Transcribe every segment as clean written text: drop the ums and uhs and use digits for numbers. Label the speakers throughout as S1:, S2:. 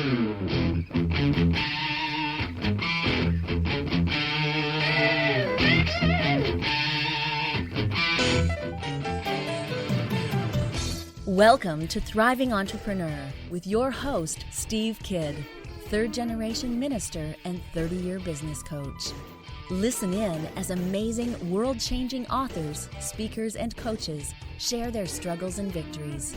S1: Welcome to Thriving Entrepreneur with your host, Steve Kidd, third-generation minister and 30-year business coach. Listen in as amazing, world-changing authors, speakers, and coaches share their struggles and victories.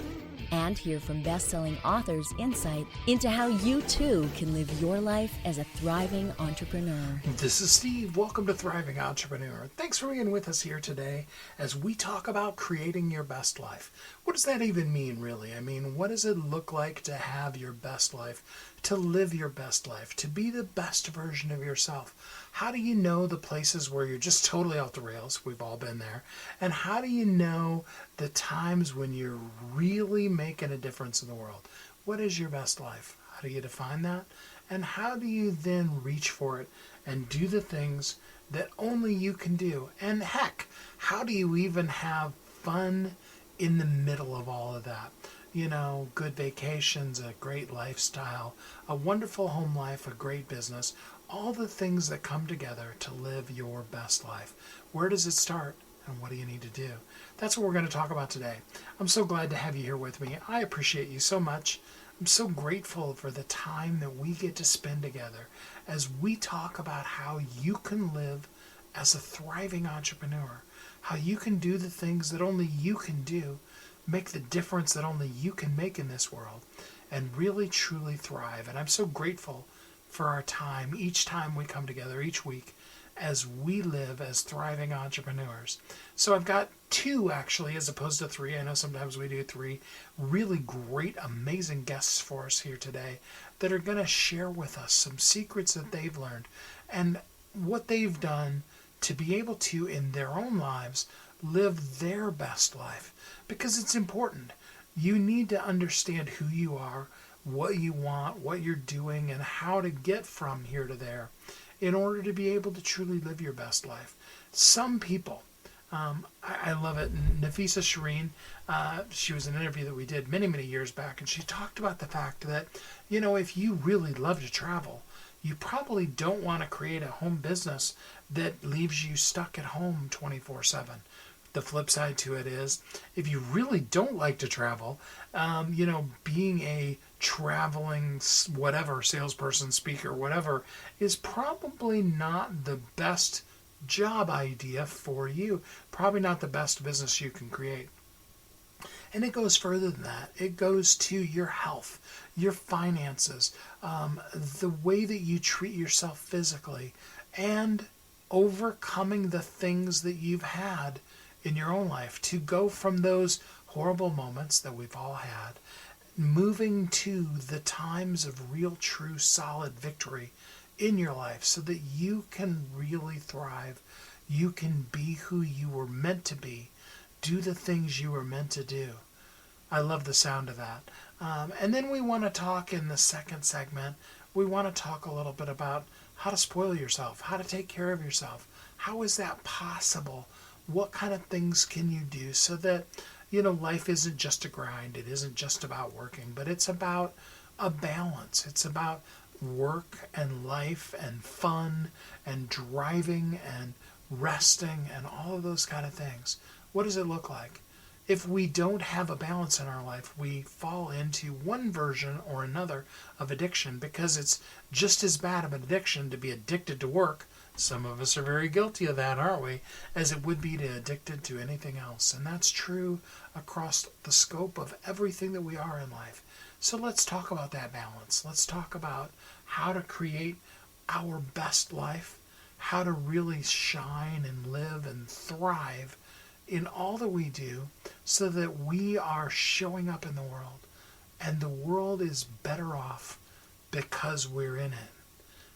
S1: And hear from best-selling authors' insight into how you too can live your life as a thriving entrepreneur.
S2: This is Steve. Welcome to Thriving Entrepreneur. Thanks for being with us here today as we talk about creating your best life. What does that even mean, really? I mean, what does it look like to have your best life, to live your best life, to be the best version of yourself? How do you know the places where you're just totally off the rails? We've all been there. And how do you know the times when you're really making a difference in the world? What is your best life? How do you define that? And how do you then reach for it and do the things that only you can do? And heck, how do you even have fun in the middle of all of that? You know, good vacations, a great lifestyle, a wonderful home life, a great business, all the things that come together to live your best life. Where does it start and what do you need to do? That's what we're going to talk about today. I'm so glad to have you here with me. I appreciate you so much. I'm so grateful for the time that we get to spend together as we talk about how you can live as a thriving entrepreneur, how you can do the things that only you can do, make the difference that only you can make in this world, and really truly thrive. And I'm so grateful for our time, each time we come together, each week, as we live as thriving entrepreneurs. So I've got two, actually, as opposed to three. I know sometimes we do three. Really great, amazing guests for us here today that are going to share with us some secrets that they've learned and what they've done to be able to, in their own lives, live their best life. Because it's important. You need to understand who you are, what you want, what you're doing, and how to get from here to there in order to be able to truly live your best life. Some people, I love it. Nafisa Shireen, she was in an interview that we did many, many years back, and she talked about the fact that, you know, if you really love to travel, you probably don't want to create a home business that leaves you stuck at home 24/7. The flip side to it is, if you really don't like to travel, being a traveling whatever, salesperson, speaker, whatever, is probably not the best job idea for you. Probably not the best business you can create. And it goes further than that. It goes to your health, your finances, the way that you treat yourself physically, and overcoming the things that you've had in your own life, to go from those horrible moments that we've all had, moving to the times of real, true, solid victory in your life so that you can really thrive. You can be who you were meant to be, do the things you were meant to do. I love the sound of that. And then we want to talk in the second segment, we want to talk a little bit about how to spoil yourself, how to take care of yourself. How is that possible? What kind of things can you do so that, life isn't just a grind. It isn't just about working, but it's about a balance. It's about work and life and fun and driving and resting and all of those kind of things. What does it look like? If we don't have a balance in our life, we fall into one version or another of addiction, because it's just as bad of an addiction to be addicted to work. Some of us are very guilty of that, aren't we? As it would be to addicted to anything else. And that's true across the scope of everything that we are in life. So let's talk about that balance. Let's talk about how to create our best life, how to really shine and live and thrive in all that we do so that we are showing up in the world. And the world is better off because we're in it.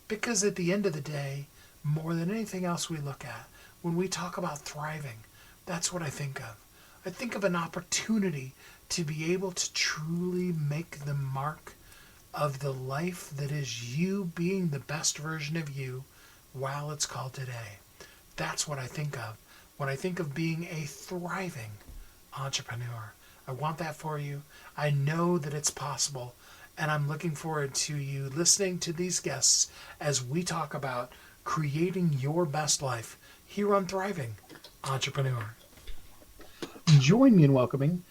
S2: Because at the end of the day, more than anything else we look at, when we talk about thriving, that's what I think of. I think of an opportunity to be able to truly make the mark of the life that is you being the best version of you while it's called today. That's what I think of when I think of being a thriving entrepreneur. I want that for you. I know that it's possible. And I'm looking forward to you listening to these guests as we talk about creating your best life here on Thriving Entrepreneur. Join me in welcoming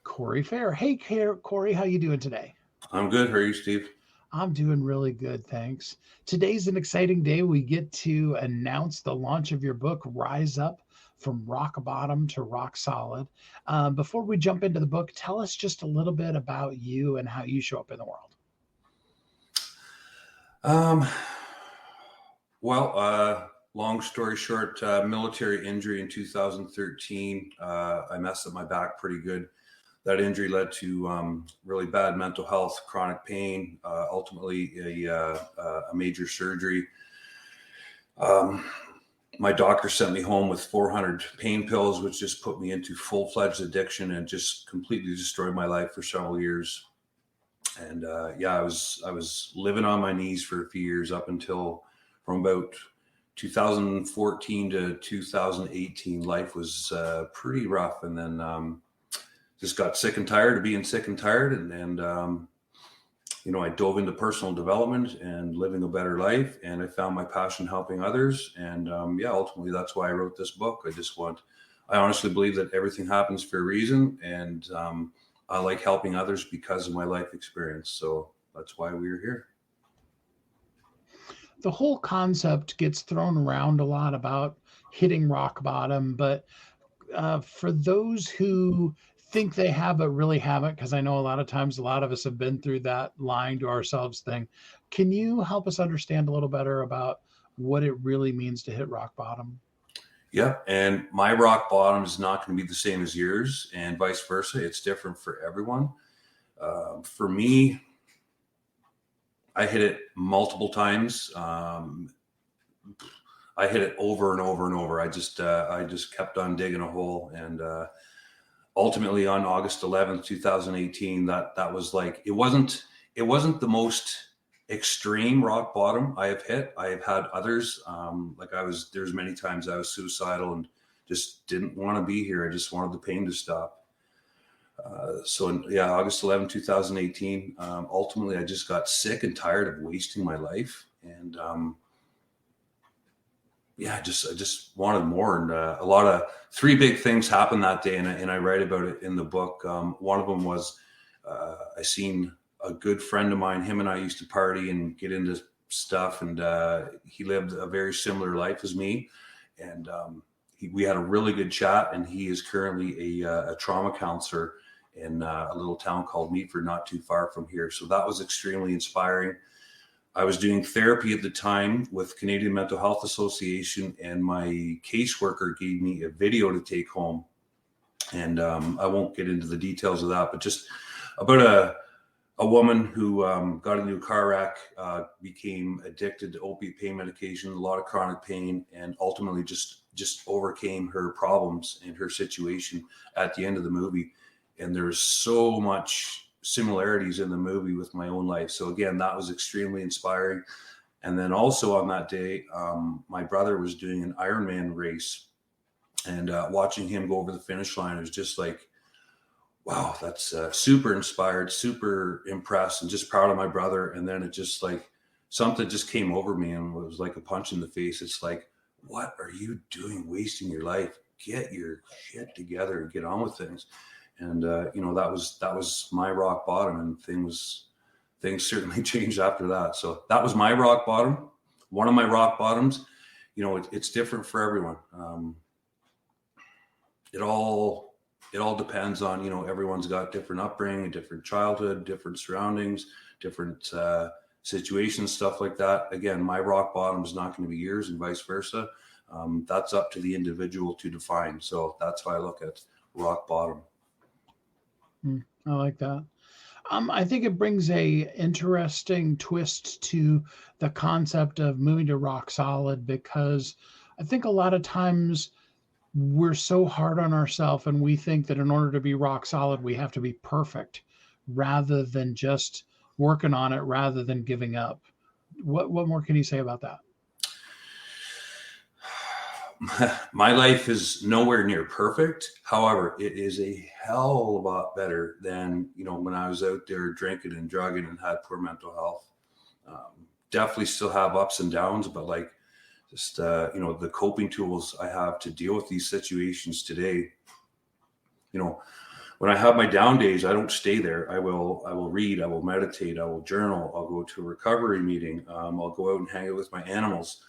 S2: Corey Fair. Hey, Corey, how you doing today?
S3: I'm good. How are you, Steve?
S2: I'm doing really good, thanks. Today's an exciting day. We get to announce the launch of your book, Rise Up from Rock Bottom to Rock Solid. Before we jump into the book, tell us just a little bit about you and how you show up in the world.
S3: Um, long story short, military injury in 2013. I messed up my back pretty good. That injury led to really bad mental health, chronic pain, ultimately a major surgery. My doctor sent me home with 400 pain pills, which just put me into full-fledged addiction and just completely destroyed my life for several years. And I was living on my knees for a few years up until from about 2014 to 2018. Life was pretty rough, and then just got sick and tired of being sick and tired, and I dove into personal development and living a better life, and I found my passion helping others, and ultimately that's why I wrote this book. I honestly believe that everything happens for a reason, and I like helping others because of my life experience. So that's why we're here.
S2: The whole concept gets thrown around a lot about hitting rock bottom, but for those who think they have but really haven't, because I know a lot of times a lot of us have been through that lying to ourselves thing, can you help us understand a little better about what it really means to hit rock bottom?
S3: Yeah, and my rock bottom is not going to be the same as yours, and vice versa. It's different for everyone. For me, I hit it multiple times. I hit it over and over and over. I just kept on digging a hole, and ultimately on August 11th, 2018, that was like it wasn't the most extreme rock bottom I have hit. I have had others. There's many times I was suicidal and just didn't want to be here. I just wanted the pain to stop. August 11, 2018, ultimately I just got sick and tired of wasting my life. And I just wanted more. And a lot of three big things happened that day. And I write about it in the book. One of them was I seen a good friend of mine. Him and I used to party and get into stuff. And he lived a very similar life as me. And we had a really good chat. And he is currently a trauma counselor in a little town called Meaford, not too far from here. So that was extremely inspiring. I was doing therapy at the time with Canadian Mental Health Association, and my caseworker gave me a video to take home. And I won't get into the details of that, but just about a woman who got into a car wreck, became addicted to opiate pain medication, a lot of chronic pain, and ultimately just overcame her problems and her situation at the end of the movie. And there's so much similarities in the movie with my own life. So again, that was extremely inspiring. And then also on that day, my brother was doing an Ironman race, and watching him go over the finish line was just like, wow, that's super inspired, super impressed, and just proud of my brother. And then it just like something just came over me and it was like a punch in the face. It's like, what are you doing wasting your life? Get your shit together and get on with things. And that was my rock bottom, and things certainly changed after that. So that was my rock bottom. One of my rock bottoms. It's different for everyone. It all depends on everyone's got different upbringing, different childhood, different surroundings, different situations, stuff like that. Again, my rock bottom is not going to be yours, and vice versa. That's up to the individual to define. So that's how I look at rock bottom.
S2: I like that. I think it brings a interesting twist to the concept of moving to rock solid, because I think a lot of times we're so hard on ourselves and we think that in order to be rock solid, we have to be perfect rather than just working on it, rather than giving up. What more can you say about that?
S3: my life is nowhere near perfect. However, it is a hell of a lot better than, when I was out there drinking and drugging and had poor mental health. Definitely still have ups and downs, but like just, the coping tools I have to deal with these situations today, when I have my down days, I don't stay there. I will read, I will meditate, I will journal, I'll go to a recovery meeting. I'll go out and hang out with my animals,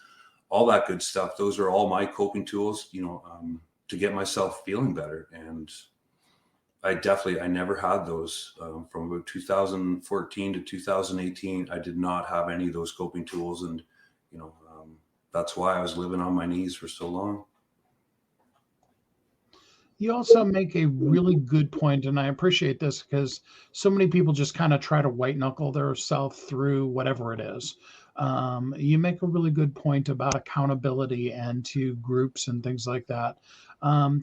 S3: all that good stuff. Those are all my coping tools, to get myself feeling better. And I never had those from about 2014 to 2018. I did not have any of those coping tools. And, that's why I was living on my knees for so long.
S2: You also make a really good point, and I appreciate this because so many people just kind of try to white knuckle their self through whatever it is. You make a really good point about accountability and to groups and things like that.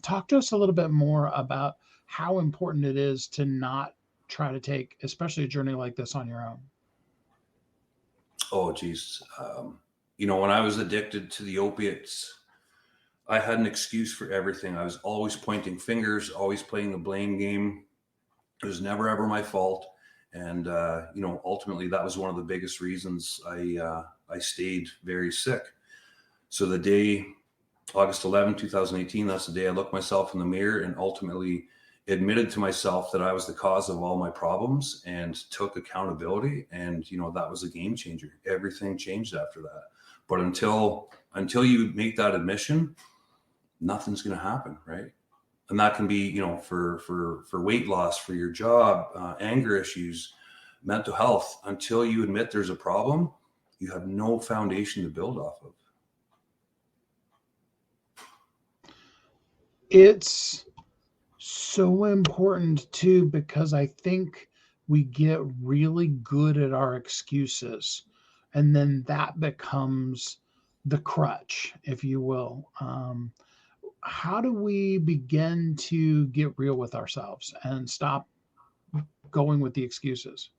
S2: Talk to us a little bit more about how important it is to not try to take, especially a journey like this, on your own.
S3: Oh, geez. When I was addicted to the opiates, I had an excuse for everything. I was always pointing fingers, always playing the blame game. It was never ever my fault. And, ultimately that was one of the biggest reasons I stayed very sick. So the day, August 11, 2018, that's the day I looked myself in the mirror and ultimately admitted to myself that I was the cause of all my problems and took accountability. And, that was a game changer. Everything changed after that. But until you make that admission, nothing's going to happen, right? And that can be, for weight loss, for your job, anger issues, mental health. Until you admit there's a problem, you have no foundation to build off of.
S2: It's so important too, because I think we get really good at our excuses, and then that becomes the crutch, if you will. How do we begin to get real with ourselves and stop going with the excuses?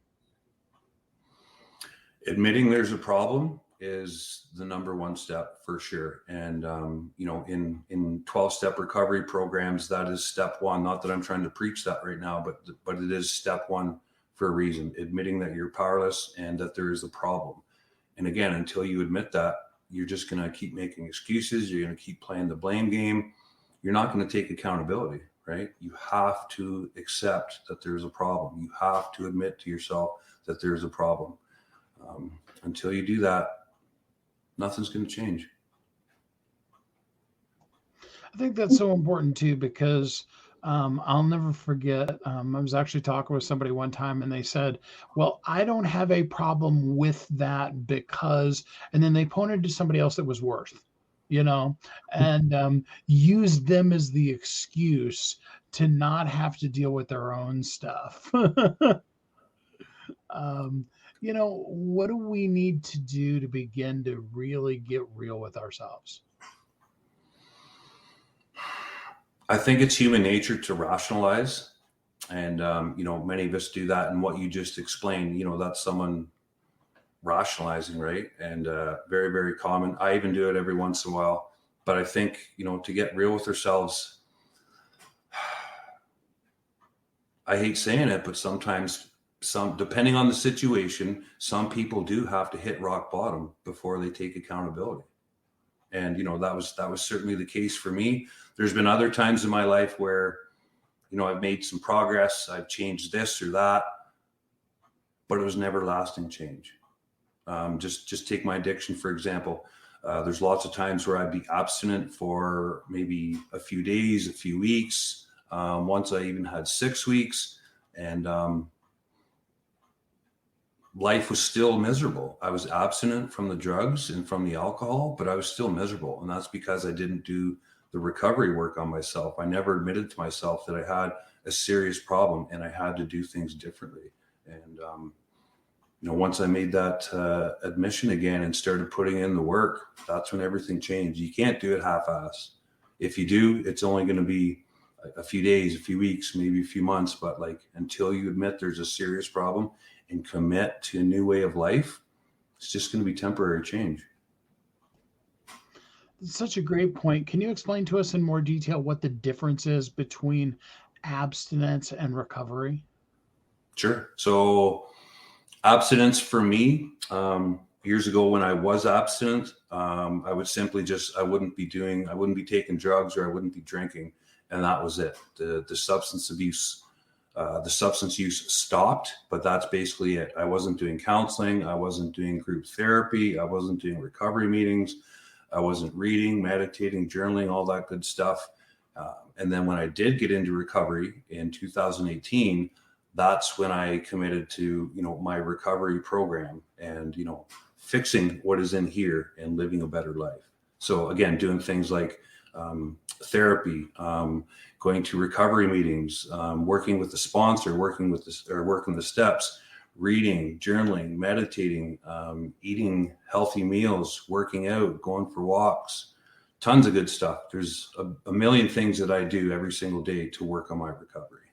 S3: Admitting there's a problem is the number one step for sure. And, in 12-step recovery programs, that is step one. Not that I'm trying to preach that right now, but it is step one for a reason. Admitting that you're powerless and that there is a problem. And again, until you admit that, you're just going to keep making excuses. You're going to keep playing the blame game. You're not going to take accountability, right? You have to accept that there's a problem. You have to admit to yourself that there's a problem. Until you do that, nothing's going to change.
S2: I think that's so important too, because I'll never forget. I was actually talking with somebody one time and they said, well, I don't have a problem with that because, and then they pointed to somebody else that was worse, and used them as the excuse to not have to deal with their own stuff. What do we need to do to begin to really get real with ourselves?
S3: I think it's human nature to rationalize. And, many of us do that. And what you just explained, that's someone rationalizing, right? And very, very common. I even do it every once in a while. But I think, to get real with ourselves, I hate saying it, but sometimes depending on the situation, some people do have to hit rock bottom before they take accountability. And, that was certainly the case for me. There's been other times in my life where, I've made some progress. I've changed this or that, but it was never lasting change. Just take my addiction, for example. There's lots of times where I'd be abstinent for maybe a few days, a few weeks. Once I even had 6 weeks, and life was still miserable. I was abstinent from the drugs and from the alcohol, but I was still miserable. And that's because I didn't do the recovery work on myself. I never admitted to myself that I had a serious problem and I had to do things differently. And, once I made that admission again and started putting in the work, that's when everything changed. You can't do it half-ass. If you do, it's only going to be a few days, a few weeks, maybe a few months. But until you admit there's a serious problem and commit to a new way of life, it's just going to be temporary change.
S2: such a great point. Can you explain to us in more detail what the difference is between abstinence and recovery?
S3: Sure. So abstinence for me, years ago when I was abstinent, I would simply I wouldn't be taking drugs, or I wouldn't be drinking. And that was it. The substance use stopped, but that's basically it. I wasn't doing counseling. I wasn't doing group therapy. I wasn't doing recovery meetings. I wasn't reading, meditating, journaling, all that good stuff. And then when I did get into recovery in 2018, that's when I committed to, my recovery program and, fixing what is in here and living a better life. So again, doing things like therapy, going to recovery meetings, working with the sponsor, working the steps, reading, journaling, meditating, eating healthy meals, working out, going for walks, tons of good stuff. There's a million things that I do every single day to work on my recovery.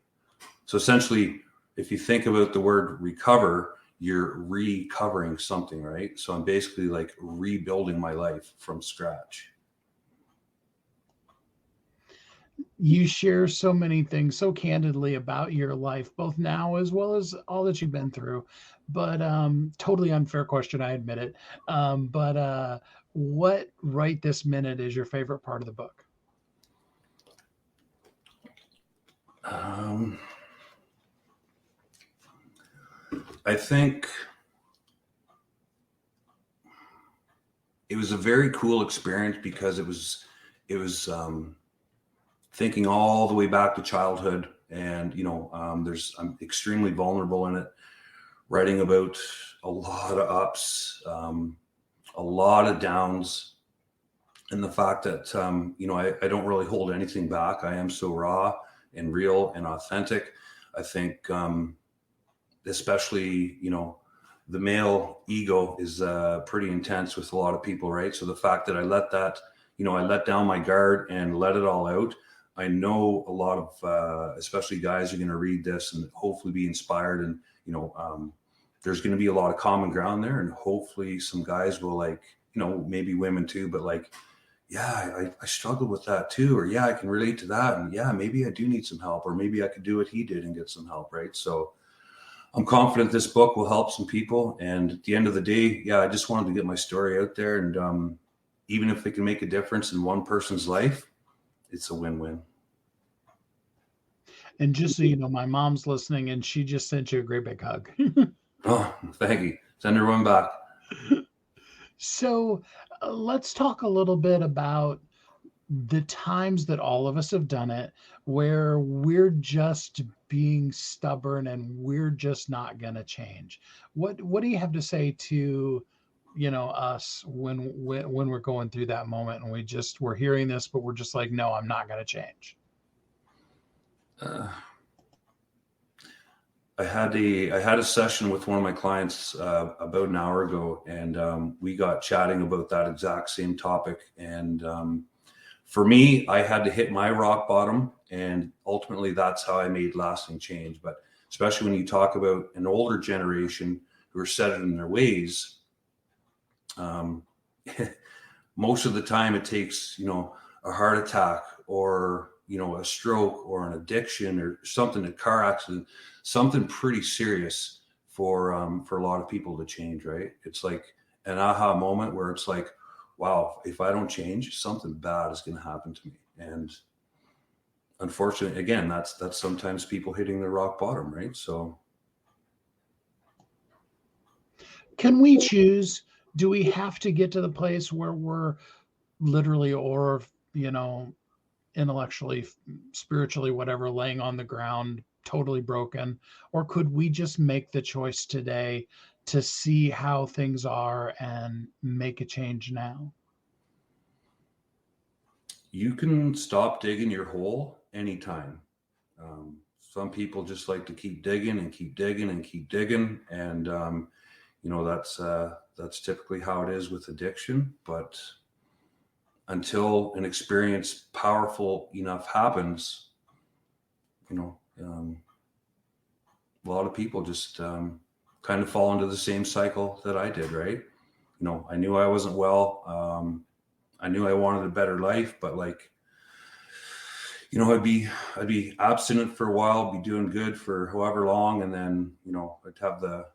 S3: So essentially, if you think about the word recover, you're recovering something, right? So I'm basically like rebuilding my life from scratch.
S2: You share so many things so candidly about your life, both now as well as all that you've been through. But totally unfair question, I admit it. But what right this minute is your favorite part of the book?
S3: I think it was a very cool experience because it was thinking all the way back to childhood, and I'm extremely vulnerable in it, writing about a lot of ups, a lot of downs, and the fact that I don't really hold anything back. I am so raw and real and authentic. I think especially the male ego is pretty intense with a lot of people, right? So the fact that I let down my guard and let it all out. I know a lot of especially guys are going to read this and hopefully be inspired, and there's going to be a lot of common ground there, and hopefully some guys will maybe women too, but yeah, I struggled with that too, or yeah, I can relate to that, and yeah, maybe I do need some help, or maybe I could do what he did and get some help, right? So I'm confident this book will help some people, and at the end of the day, yeah, I just wanted to get my story out there, and even if it can make a difference in one person's life, it's a win-win.
S2: And just so you know, my mom's listening and she just sent you a great big hug.
S3: Oh, thank you. Send her one back.
S2: So let's talk a little bit about the times that all of us have done it where we're just being stubborn and we're just not going to change. What do you have to say to us when we're going through that moment and we're hearing this, but we're just like, no, I'm not going to change?
S3: I had a session with one of my clients about an hour ago, and we got chatting about that exact same topic. And for me, I had to hit my rock bottom, and ultimately that's how I made lasting change. But especially when you talk about an older generation who are set in their ways, most of the time it takes a heart attack or a stroke or an addiction or something, a car accident, something pretty serious for a lot of people to change, right? It's like an aha moment where it's like, wow, if I don't change, something bad is going to happen to me. And unfortunately, again, that's sometimes people hitting their rock bottom, right? So
S2: can we choose? Do we have to get to the place where we're literally or intellectually, spiritually, whatever, laying on the ground, totally broken? Or could we just make the choice today to see how things are and make a change now?
S3: you can stop digging your hole anytime. Some people just like to keep digging and keep digging and keep digging. And, that's typically how it is with addiction. But until an experience powerful enough happens, a lot of people just kind of fall into the same cycle that I did, right? I knew I wasn't well. I knew I wanted a better life, but like, I'd be abstinent for a while, be doing good for however long, and then I'd have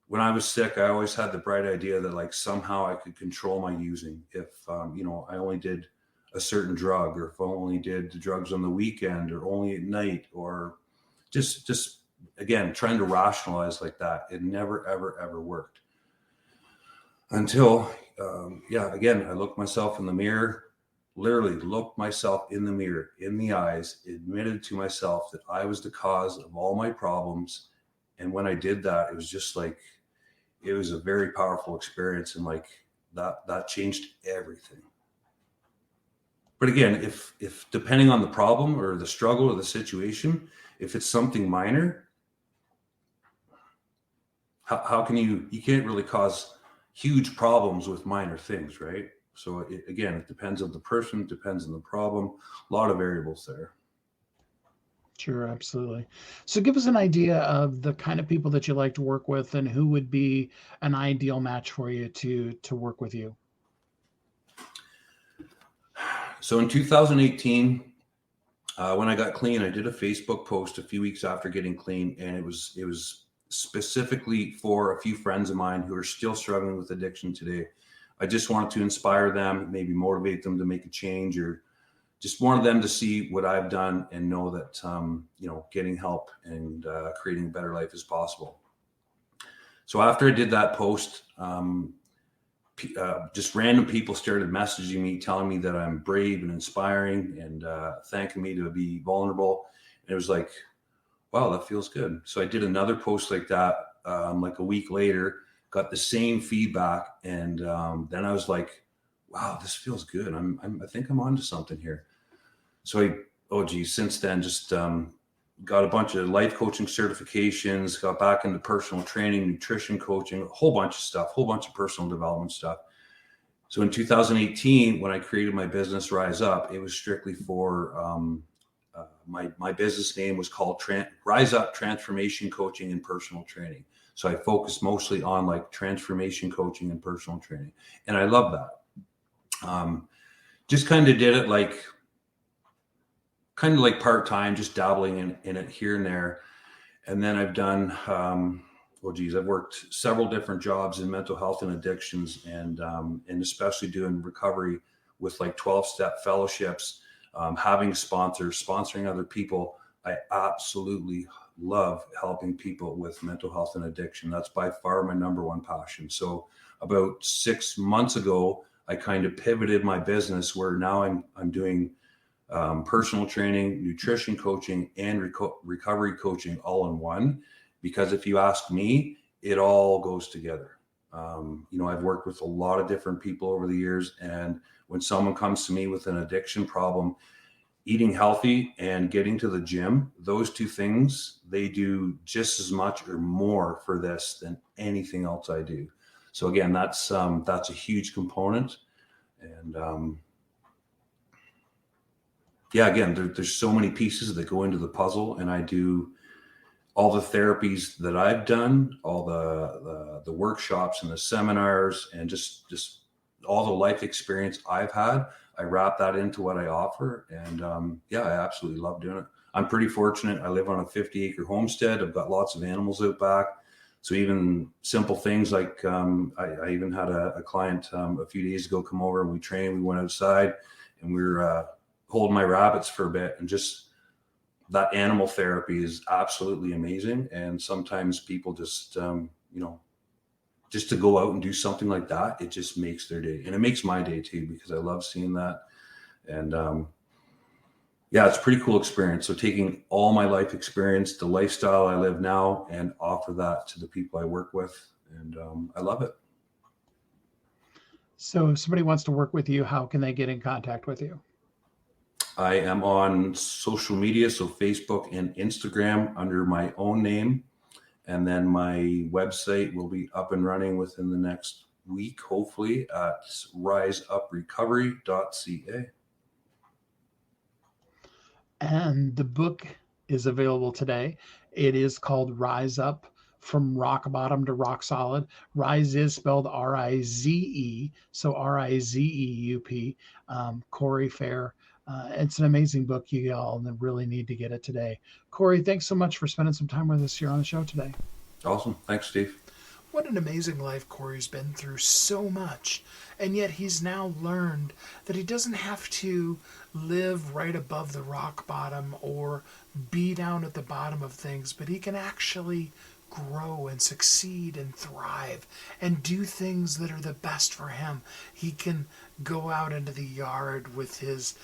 S3: when I was sick, I always had the bright idea that like somehow I could control my using. If I only did a certain drug, or if I only did the drugs on the weekend, or only at night, or just again trying to rationalize like that. It never ever worked until again I looked myself in the mirror, literally looked myself in the mirror, in the eyes, admitted to myself that I was the cause of all my problems. And when I did that, it was just like, it was a very powerful experience, and like that changed everything. But again, if depending on the problem or the struggle or the situation, if it's something minor, how can you can't really cause huge problems with minor things, right? So it depends on the person, depends on the problem, a lot of variables there.
S2: Sure, absolutely. So give us an idea of the kind of people that you like to work with, and who would be an ideal match for you to work with you.
S3: So in 2018, when I got clean, I did a Facebook post a few weeks after getting clean, and it was specifically for a few friends of mine who are still struggling with addiction today. I just wanted to inspire them, maybe motivate them to make a change, or just wanted them to see what I've done and know that getting help and creating a better life is possible. So after I did that post, just random people started messaging me, telling me that I'm brave and inspiring, and thanking me to be vulnerable. And it was like, wow, that feels good. So I did another post like that, like a week later, got the same feedback. And then I was like, wow, this feels good. I think I'm onto something here. So since then, just got a bunch of life coaching certifications, got back into personal training, nutrition coaching, a whole bunch of stuff, whole bunch of personal development stuff. So in 2018, when I created my business, Rise Up, it was strictly for my business name was called Rise Up Transformation Coaching and Personal Training. So I focused mostly on like transformation coaching and personal training. And I love that. Just kind of did it like part-time, just dabbling in it here and there. And then I've done, I've worked several different jobs in mental health and addictions, and especially doing recovery with like 12-step fellowships, having sponsors, sponsoring other people. I absolutely love helping people with mental health and addiction. That's by far my number one passion. So about 6 months ago, I kind of pivoted my business where now I'm doing personal training, nutrition coaching, and recovery coaching all in one. Because if you ask me, it all goes together. I've worked with a lot of different people over the years, and when someone comes to me with an addiction problem, eating healthy and getting to the gym, those two things, they do just as much or more for this than anything else I do. So again, that's a huge component. And again, there's so many pieces that go into the puzzle, and I do all the therapies that I've done, all the workshops and the seminars, and just all the life experience I've had. I wrap that into what I offer, and I absolutely love doing it. I'm pretty fortunate. I live on a 50-acre homestead. I've got lots of animals out back. So even simple things like I even had a client a few days ago come over, and we trained. We went outside, and we were holding my rabbits for a bit, and just that animal therapy is absolutely amazing. And sometimes people just just to go out and do something like that, it just makes their day, and it makes my day too, because I love seeing that. And it's a pretty cool experience. So taking all my life experience, the lifestyle I live now, and offer that to the people I work with, and I love it.
S2: So if somebody wants to work with you, how can they get in contact with you?
S3: I am on social media, so Facebook and Instagram, under my own name. And then my website will be up and running within the next week, hopefully, at riseuprecovery.ca.
S2: And the book is available today. It is called Rise Up from rock bottom to rock solid. Rise is spelled R-I-Z-E, so R-I-Z-E-U-P. Corey Fair. It's an amazing book. You all really need to get it today. Corey, thanks so much for spending some time with us here on the show today.
S3: Awesome. Thanks, Steve.
S2: What an amazing life Corey's been through, so much. And yet he's now learned that he doesn't have to live right above the rock bottom or be down at the bottom of things, but he can actually grow and succeed and thrive and do things that are the best for him. He can go out into the yard with his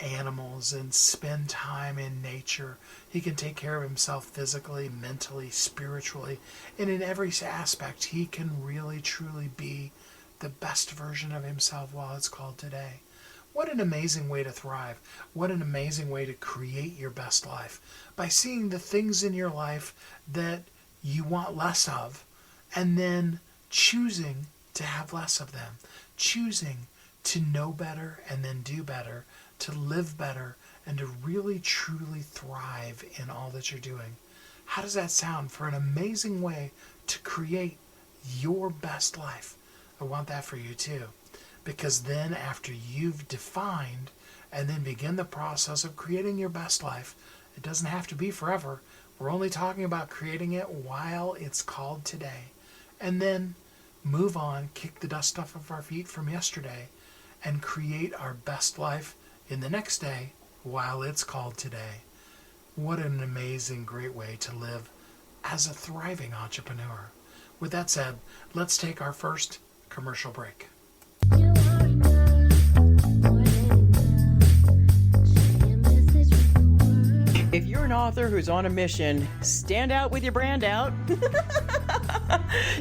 S2: animals and spend time in nature. He can take care of himself physically, mentally, spiritually, and in every aspect he can really truly be the best version of himself while it's called today. What an amazing way to thrive. What an amazing way to create your best life by seeing the things in your life that you want less of and then choosing to have less of them, choosing to know better and then do better, to live better and to really truly thrive in all that you're doing. How does that sound for an amazing way to create your best life? I want that for you too, because then after you've defined and then begin the process of creating your best life, it doesn't have to be forever. We're only talking about creating it while it's called today. And then move on, kick the dust off of our feet from yesterday, and create our best life in the next day while it's called today. What an amazing, great way to live as a thriving entrepreneur. With that said, let's take our first commercial break.
S4: If you're an author who's on a mission, stand out with your brand out.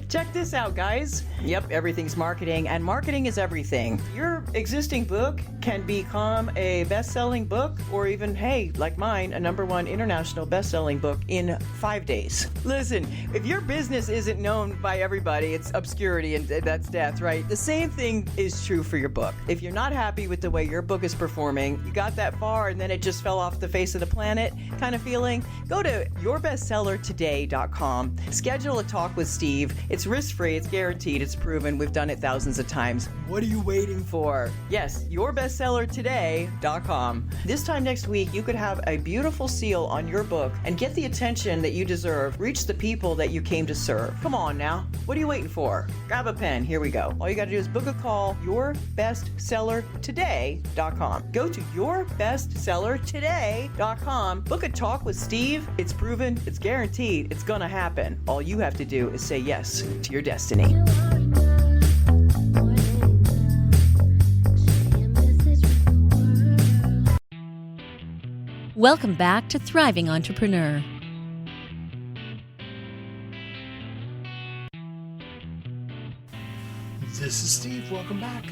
S4: Check this out, guys. Yep, everything's marketing, and marketing is everything. Your existing book can become a best-selling book, or even, hey, like mine, a #1 international best-selling book in 5 days. Listen, if your business isn't known by everybody, it's obscurity, and that's death, right? The same thing is true for your book. If you're not happy with the way your book is performing, you got that far and then it just fell off the face of the planet kind of feeling, go to yourbestsellertoday.com. Schedule a talk with Steve. It's risk-free, it's guaranteed, it's proven. We've done it thousands of times. What are you waiting for? Yes, yourbestsellertoday.com. This time next week, you could have a beautiful seal on your book and get the attention that you deserve. Reach the people that you came to serve. Come on now. What are you waiting for? Grab a pen. Here we go. All you got to do is book a call. Yourbestsellertoday.com. Go to yourbestsellertoday.com. Book a talk with Steve. It's proven. It's guaranteed. It's going to happen. All you have to do is say yes to your destiny.
S1: Welcome back to Thriving Entrepreneur.
S2: This is Steve. Welcome back.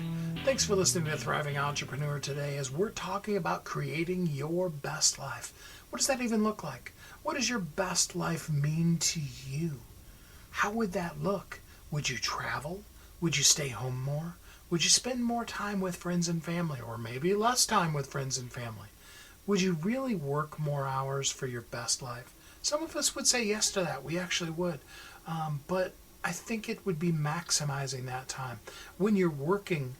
S2: Thanks for listening to Thriving Entrepreneur today as we're talking about creating your best life. What does that even look like? What does your best life mean to you? How would that look? Would you travel? Would you stay home more? Would you spend more time with friends and family, or maybe less time with friends and family? Would you really work more hours for your best life? Some of us would say yes to that. We actually would. But I think it would be maximizing that time. When you're working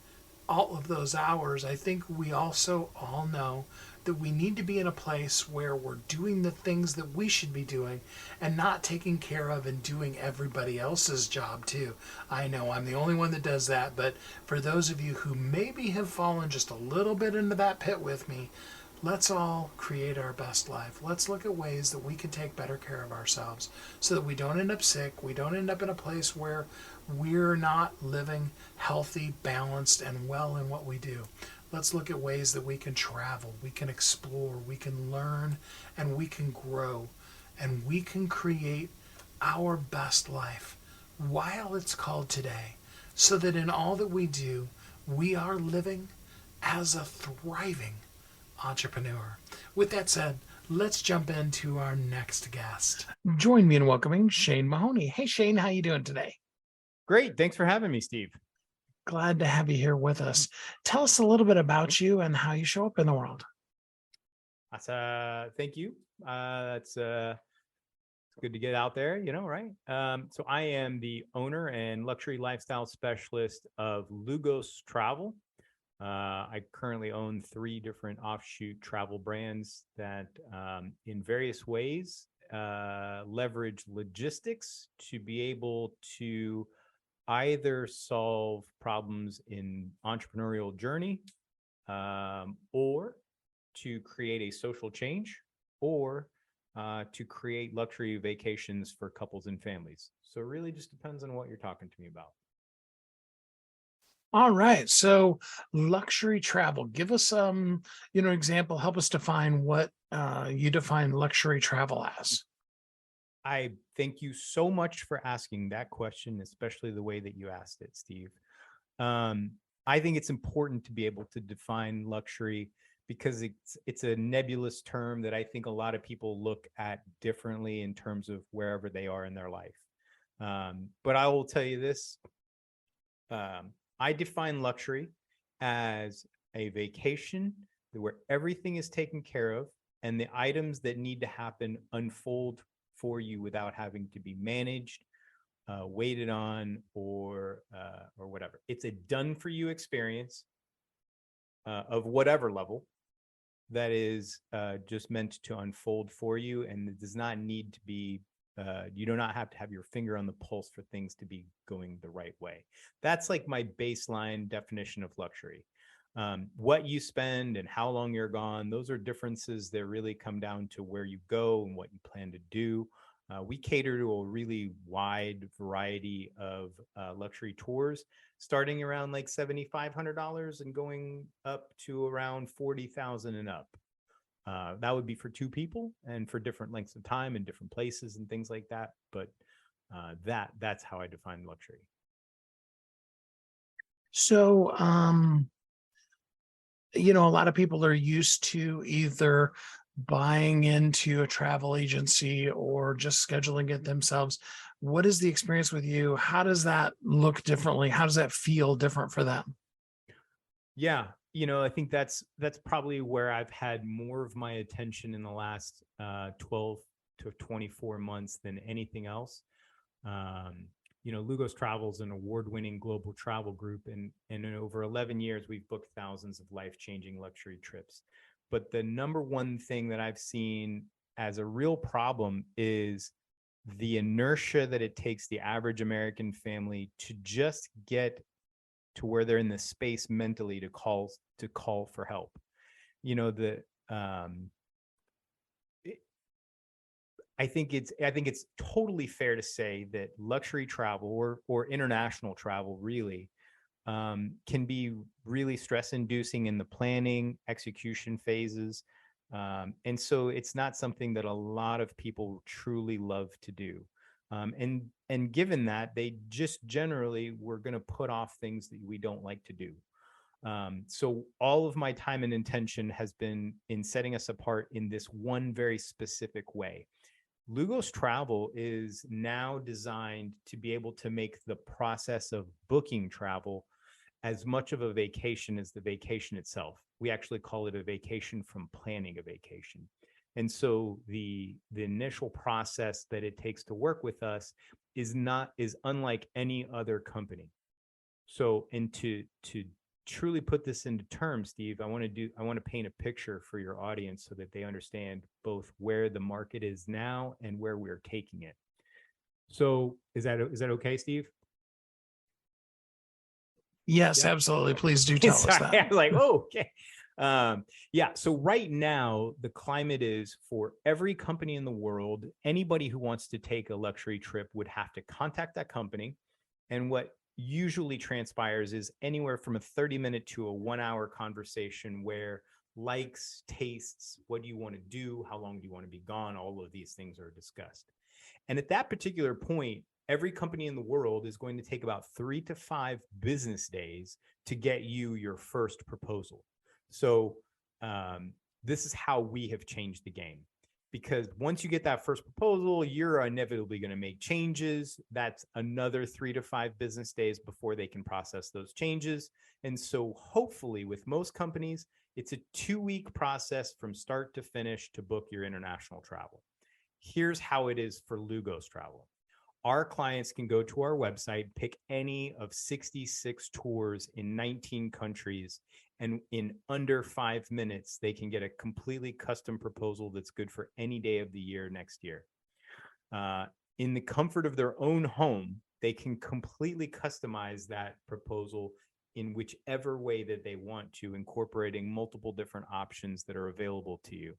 S2: all of those hours, I think we also all know that we need to be in a place where we're doing the things that we should be doing and not taking care of and doing everybody else's job too. I know I'm the only one that does that, but for those of you who maybe have fallen just a little bit into that pit with me, let's all create our best life. Let's look at ways that we can take better care of ourselves so that we don't end up sick. We don't end up in a place where we're not living healthy, balanced, and well in what we do. Let's look at ways that we can travel, we can explore, we can learn, and we can grow. And we can create our best life while it's called today, so that in all that we do, we are living as a thriving entrepreneur. With that said, let's jump into our next guest. Join me in welcoming Shane Mahoney. Hey, Shane, how you doing today?
S5: Great. Thanks for having me, Steve.
S2: Glad to have you here with us. Tell us a little bit about you and how you show up in the world.
S5: Thank you. It's good to get out there, right? So I am the owner and luxury lifestyle specialist of Lugos Travel. I currently own 3 different offshoot travel brands that in various ways leverage logistics to be able to either solve problems in entrepreneurial journey or to create a social change or to create luxury vacations for couples and families. So it really just depends on what you're talking to me about.
S2: All right. So luxury travel, give us example, help us define what you define luxury travel as.
S5: I thank you so much for asking that question, especially the way that you asked it, Steve. I think it's important to be able to define luxury because it's a nebulous term that I think a lot of people look at differently in terms of wherever they are in their life. But I will tell you this. I define luxury as a vacation where everything is taken care of and the items that need to happen unfold for you without having to be managed, waited on, or whatever. It's a done for you experience of whatever level that is just meant to unfold for you, and it does not need to be you do not have to have your finger on the pulse for things to be going the right way. That's like my baseline definition of luxury. What you spend and how long you're gone, those are differences that really come down to where you go and what you plan to do. We cater to a really wide variety of luxury tours, starting around like $7,500 and going up to around $40,000 and up. That would be for 2 people and for different lengths of time and different places and things like that. But that's how I define luxury.
S2: So, a lot of people are used to either buying into a travel agency or just scheduling it themselves. What is the experience with you? How does that look differently? How does that feel different for them?
S5: Yeah, I think that's probably where I've had more of my attention in the last 12 to 24 months than anything else. Lugos Travel is an award-winning global travel group, and in over 11 years, we've booked thousands of life-changing luxury trips. But the number one thing that I've seen as a real problem is the inertia that it takes the average American family to just get to where they're in the space mentally to call for help. I think it's totally fair to say that luxury travel or international travel really can be really stress inducing in the planning, execution phases. And so it's not something that a lot of people truly love to do. And given that, they just generally we're going to put off things that we don't like to do. So all of my time and intention has been in setting us apart in this one very specific way. Lugos Travel is now designed to be able to make the process of booking travel as much of a vacation as the vacation itself. We actually call it a vacation from planning a vacation. And so the initial process that it takes to work with us is unlike any other company. So, and to truly put this into terms, Steve, I want to paint a picture for your audience so that they understand both where the market is now and where we're taking it. So is that okay, Steve?
S2: Yes, absolutely. Please do tell us that.
S5: I'm like, oh, okay. So right now, the climate is for every company in the world, anybody who wants to take a luxury trip would have to contact that company. And what usually transpires is anywhere from a 30-minute to a 1-hour conversation where likes, tastes, what do you want to do? How long do you want to be gone? All of these things are discussed. And at that particular point, every company in the world is going to take about 3 to 5 business days to get you your first proposal. So this is how we have changed the game. Because once you get that first proposal, you're inevitably going to make changes. That's another 3 to 5 business days before they can process those changes. And so hopefully with most companies, it's a 2-week process from start to finish to book your international travel. Here's how it is for Lugos Travel. Our clients can go to our website, pick any of 66 tours in 19 countries, and in under 5 minutes, they can get a completely custom proposal that's good for any day of the year next year. In the comfort of their own home, they can completely customize that proposal in whichever way that they want to, incorporating multiple different options that are available to you.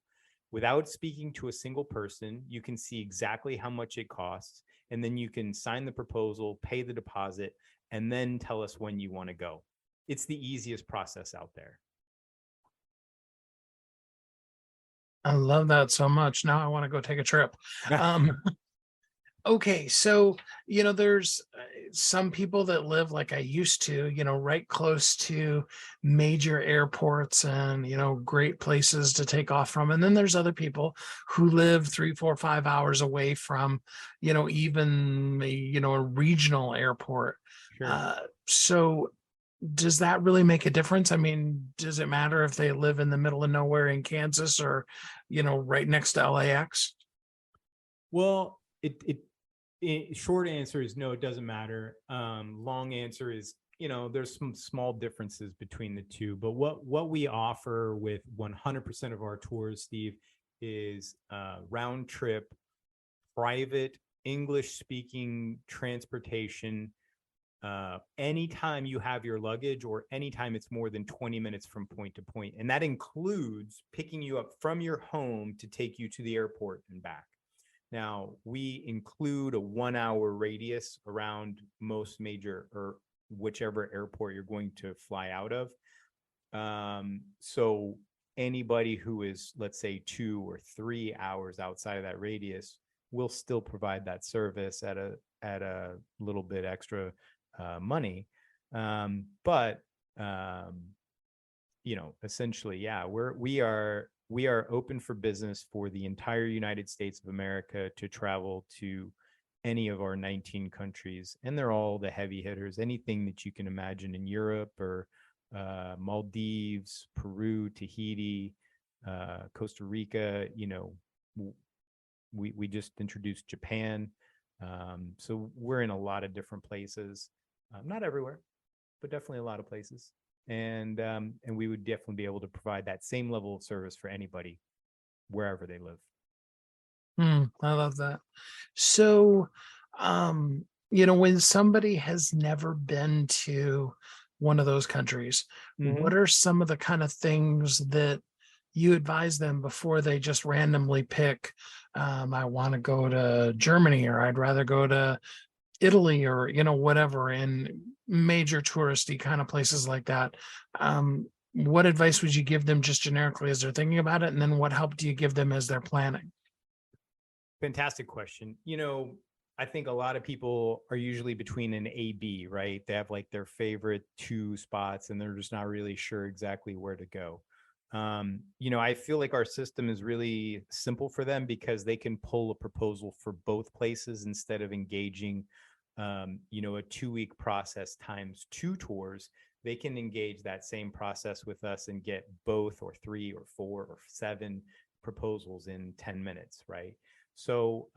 S5: Without speaking to a single person, you can see exactly how much it costs, and then you can sign the proposal, pay the deposit, and then tell us when you want to go. It's the easiest process out there.
S2: I love that so much. Now I want to go take a trip. Okay, so there's some people that live like I used to, right close to major airports and great places to take off from. And then there's other people who live 3, 4, 5 hours away from, even a regional airport.
S5: Sure.
S2: So does that really make a difference? I mean, does it matter if they live in the middle of nowhere in Kansas or, right next to LAX?
S5: Well, short answer is no, it doesn't matter. Long answer is, there's some small differences between the two. But what we offer with 100% of our tours, Steve, is round trip, private English speaking transportation. Anytime you have your luggage or anytime it's more than 20 minutes from point to point. And that includes picking you up from your home to take you to the airport and back. Now, we include a 1 hour radius around most major or whichever airport you're going to fly out of. So anybody who is, let's say, 2 or 3 hours outside of that radius will still provide that service at a little bit extra money. Essentially, yeah, we are open for business for the entire United States of America to travel to any of our 19 countries. And they're all the heavy hitters, anything that you can imagine in Europe or Maldives, Peru, Tahiti, Costa Rica. We just introduced Japan. So we're in a lot of different places, not everywhere, but definitely a lot of places. And we would definitely be able to provide that same level of service for anybody wherever they live.
S2: I love that. So, when somebody has never been to one of those countries, what are some of the kind of things that you advise them before they just randomly pick, I want to go to Germany, or I'd rather go to Italy, or whatever, in major touristy kind of places like that? What advice would you give them just generically as they're thinking about it, and then what help do you give them as they're planning?
S5: Fantastic question. I think a lot of people are usually between an A-B, right? They have like their favorite 2 spots and they're just not really sure exactly where to go. I feel like our system is really simple for them because they can pull a proposal for both places instead of engaging, a 2-week process times 2 tours. They can engage that same process with us and get both or 3 or 4 or 7 proposals in 10 minutes, right? So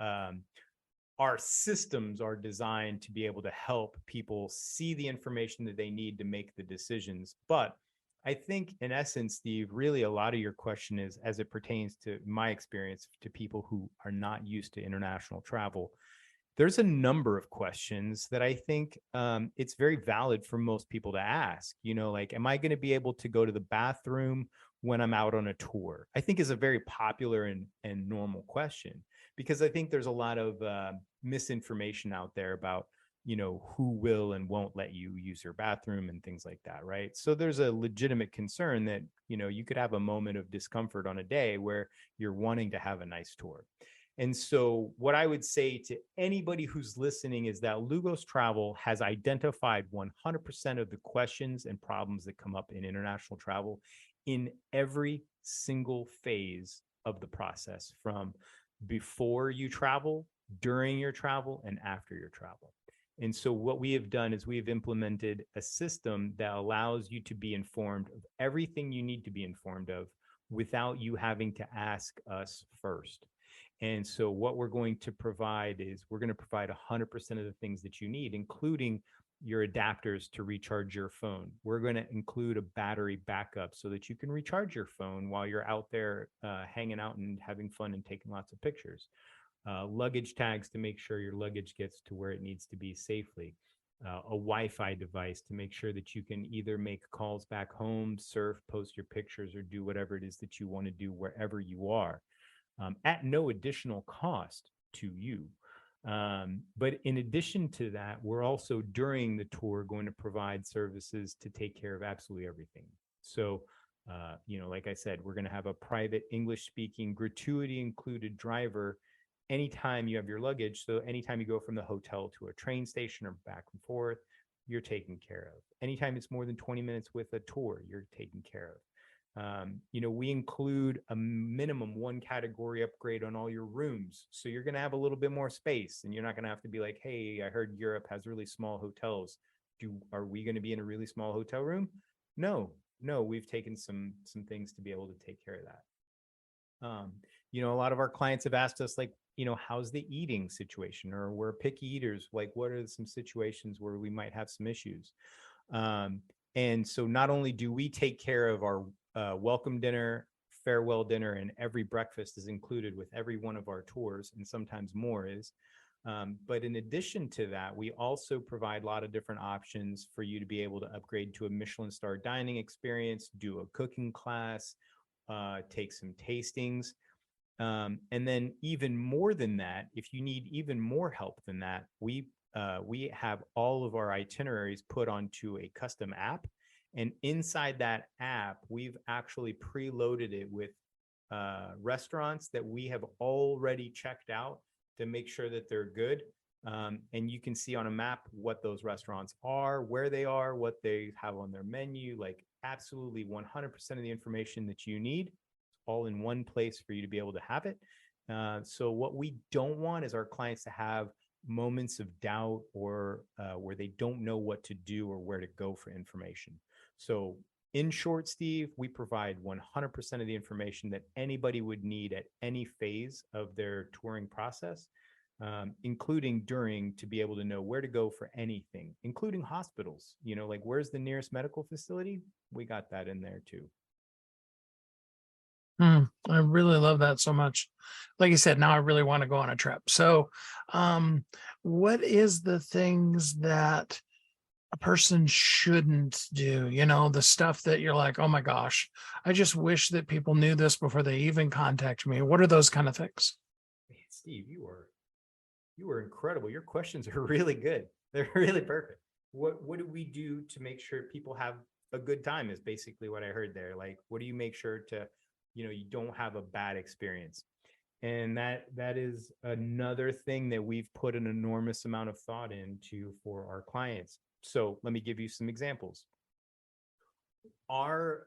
S5: our systems are designed to be able to help people see the information that they need to make the decisions. But I think in essence, Steve, really a lot of your question is, as it pertains to my experience, to people who are not used to international travel, there's a number of questions that I think it's very valid for most people to ask. Like, am I going to be able to go to the bathroom when I'm out on a tour? I think is a very popular and normal question, because I think there's a lot of misinformation out there about, who will and won't let you use your bathroom and things like that, right? So there's a legitimate concern that, you could have a moment of discomfort on a day where you're wanting to have a nice tour. And so what I would say to anybody who's listening is that Lugos Travel has identified 100% of the questions and problems that come up in international travel in every single phase of the process, from before you travel, during your travel, and after your travel. And so what we have done is we have implemented a system that allows you to be informed of everything you need to be informed of without you having to ask us first. And so what we're going to provide is we're going to provide 100% of the things that you need, including your adapters to recharge your phone. We're going to include a battery backup so that you can recharge your phone while you're out there hanging out and having fun and taking lots of pictures. Luggage tags to make sure your luggage gets to where it needs to be safely. A Wi-Fi device to make sure that you can either make calls back home, surf, post your pictures, or do whatever it is that you want to do wherever you are, at no additional cost to you. But in addition to that, we're also during the tour going to provide services to take care of absolutely everything. So, like I said, we're going to have a private English speaking, gratuity included driver anytime you have your luggage. So anytime you go from the hotel to a train station or back and forth, you're taken care of. Anytime it's more than 20 minutes with a tour, you're taken care of. We include a minimum 1 category upgrade on all your rooms. So you're going to have a little bit more space, and you're not going to have to be like, hey, I heard Europe has really small hotels. Are we going to be in a really small hotel room? No, we've taken some things to be able to take care of that. A lot of our clients have asked us, like, how's the eating situation, or we're picky eaters. Like, what are some situations where we might have some issues? And so not only do we take care of our welcome dinner, farewell dinner, and every breakfast is included with every one of our tours, and sometimes more is. But in addition to that, we also provide a lot of different options for you to be able to upgrade to a Michelin star dining experience, do a cooking class, take some tastings. And then even more than that, if you need even more help than that, we have all of our itineraries put onto a custom app. And inside that app, we've actually preloaded it with restaurants that we have already checked out to make sure that they're good. And you can see on a map what those restaurants are, where they are, what they have on their menu, like absolutely 100% of the information that you need, all in one place for you to be able to have it. So what we don't want is our clients to have moments of doubt or where they don't know what to do or where to go for information. So in short, Steve, we provide 100% of the information that anybody would need at any phase of their touring process, including during, to be able to know where to go for anything, including hospitals. Like, where's the nearest medical facility? We got that in there too.
S2: I really love that so much. Like you said, now I really want to go on a trip. So, what is the things that a person shouldn't do? The stuff that you're like, oh my gosh, I just wish that people knew this before they even contact me. What are those kind of things?
S5: Man, Steve, you were incredible. Your questions are really good. They're really perfect. What do we do to make sure people have a good time is basically what I heard there. Like, what do you make sure to, you don't have a bad experience? And that is another thing that we've put an enormous amount of thought into for our clients. So let me give you some examples. Our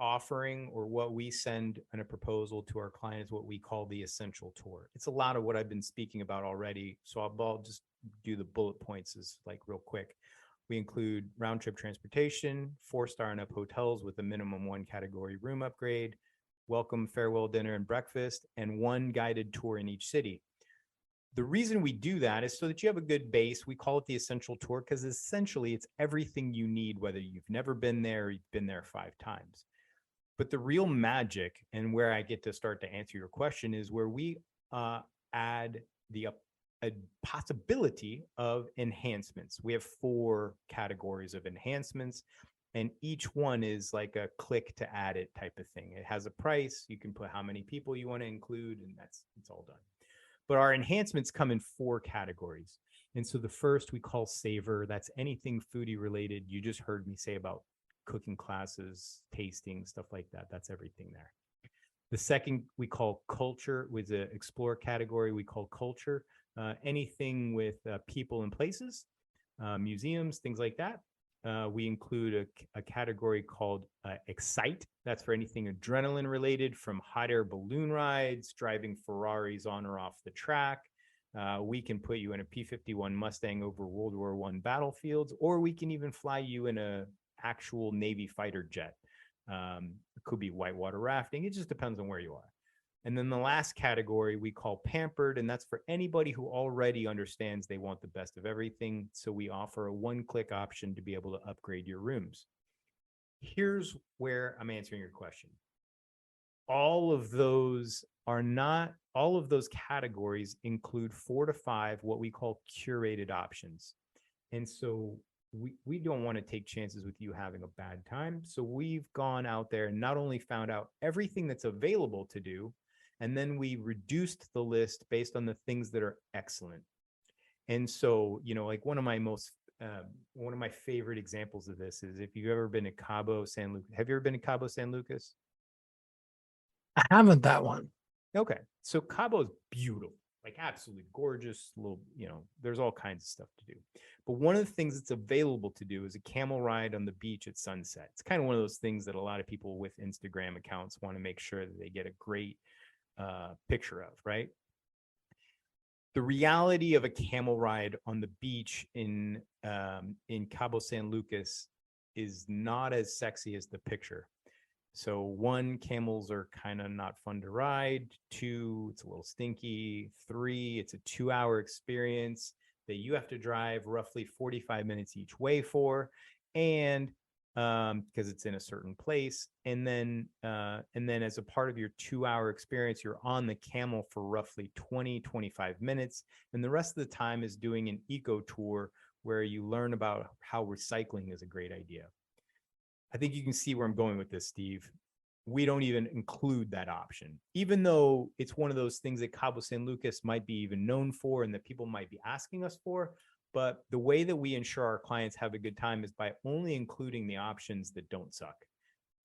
S5: offering, or what we send in a proposal to our client, is what we call the essential tour. It's a lot of what I've been speaking about already, so I'll just do the bullet points as like real quick. We include round trip transportation, 4-star and up hotels with a minimum 1 category room upgrade, welcome, farewell dinner and breakfast, and 1 guided tour in each city. The reason we do that is so that you have a good base. We call it the essential tour because essentially it's everything you need, whether you've never been there or you've been there 5 times. But the real magic, and where I get to start to answer your question, is where we add a possibility of enhancements. We have 4 categories of enhancements, and each one is like a click to add it type of thing. It has a price. You can put how many people you want to include, and it's all done. But our enhancements come in 4 categories. And so the first we call savor. That's anything foodie related. You just heard me say about cooking classes, tasting, stuff like that. That's everything there. The second we call culture, with the explore category we call culture. Anything with people and places, museums, things like that. We include a category called excite. That's for anything adrenaline related, from hot air balloon rides, driving Ferraris on or off the track. We can put you in a P-51 Mustang over World War I battlefields, or we can even fly you in a actual Navy fighter jet. It could be whitewater rafting. It just depends on where you are. And then the last category we call pampered, and that's for anybody who already understands they want the best of everything. So we offer a one-click option to be able to upgrade your rooms. Here's where I'm answering your question. All of those categories include 4 to 5 what we call curated options. And so we don't want to take chances with you having a bad time. So we've gone out there and not only found out everything that's available to do, and then we reduced the list based on the things that are excellent. And so, like one of my favorite examples of this is if you've ever been to Cabo San Lucas. Have you ever been to Cabo San Lucas?
S2: I haven't that one.
S5: Okay. So Cabo is beautiful, like absolutely gorgeous. There's all kinds of stuff to do. But one of the things that's available to do is a camel ride on the beach at sunset. It's kind of one of those things that a lot of people with Instagram accounts want to make sure that they get a great picture of, right? The reality of a camel ride on the beach in Cabo San Lucas is not as sexy as the picture. So 1, camels are kind of not fun to ride. 2, it's a little stinky. 3, it's a 2-hour experience that you have to drive roughly 45 minutes each way for, and because it's in a certain place. And then as a part of your 2-hour experience, you're on the camel for roughly 20-25 minutes. And the rest of the time is doing an eco tour where you learn about how recycling is a great idea. I think you can see where I'm going with this, Steve. We don't even include that option, even though it's one of those things that Cabo San Lucas might be even known for and that people might be asking us for. But the way that we ensure our clients have a good time is by only including the options that don't suck.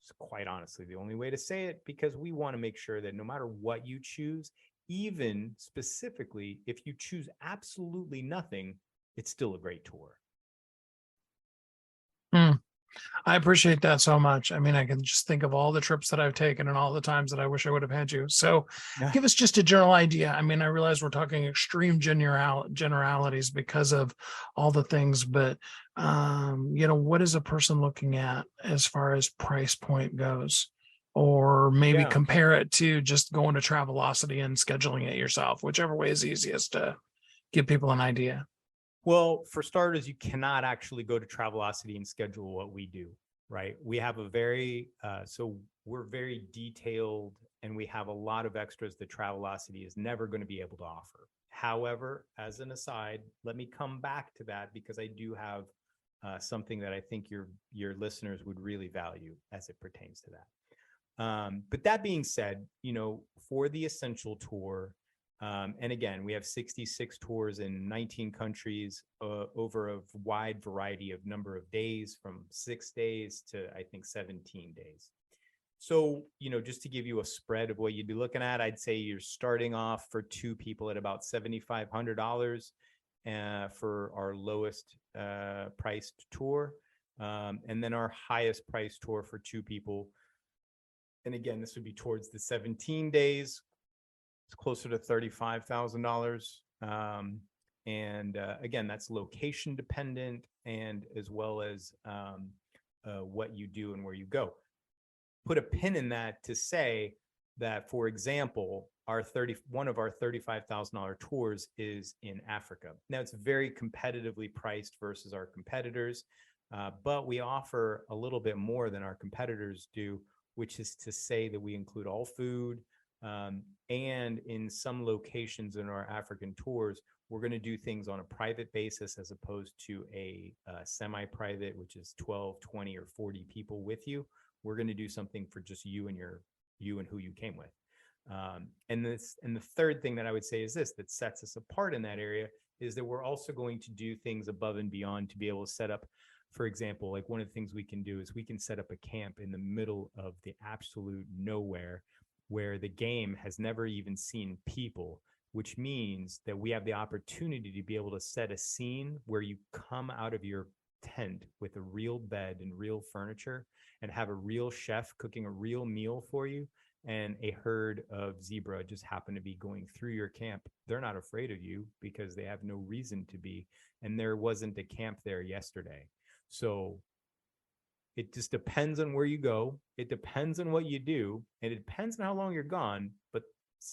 S5: It's quite honestly the only way to say it, because we want to make sure that no matter what you choose, even specifically if you choose absolutely nothing, it's still a great tour.
S2: I appreciate that so much. I mean, I can just think of all the trips that I've taken and all the times that I wish I would have had you. So give us just a general idea. I mean, I realize we're talking extreme generalities because of all the things, but what is a person looking at as far as price point goes? Or maybe compare it to just going to Travelocity and scheduling it yourself, whichever way is easiest to give people an idea.
S5: Well, for starters, you cannot actually go to Travelocity and schedule what we do, right? We have we're very detailed, and we have a lot of extras that Travelocity is never going to be able to offer. However, as an aside, let me come back to that because I do have something that I think your listeners would really value as it pertains to that. But that being said, for the Essential Tour, and again, we have 66 tours in 19 countries over a wide variety of number of days, from 6 days to, I think, 17 days. So, just to give you a spread of what you'd be looking at, I'd say you're starting off for 2 people at about $7,500 for our lowest priced tour. And then our highest priced tour for 2 people. And again, this would be towards the 17 days. It's closer to $35,000. And again, that's location dependent, and as well as what you do and where you go. Put a pin in that to say that, for example, one of our $35,000 tours is in Africa. Now, it's very competitively priced versus our competitors, but we offer a little bit more than our competitors do, which is to say that we include all food. And in some locations in our African tours, we're going to do things on a private basis as opposed to a semi-private, which is 12, 20, or 40 people with you. We're going to do something for just you and who you came with. And the third thing that I would say is this, that sets us apart in that area, is that we're also going to do things above and beyond to be able to set up. For example, like one of the things we can do is we can set up a camp in the middle of the absolute nowhere, where the game has never even seen people, which means that we have the opportunity to be able to set a scene where you come out of your tent with a real bed and real furniture and have a real chef cooking a real meal for you, and a herd of zebra just happen to be going through your camp. They're not afraid of you because they have no reason to be, and there wasn't a camp there yesterday. So it just depends on where you go. It depends on what you do, and it depends on how long you're gone. But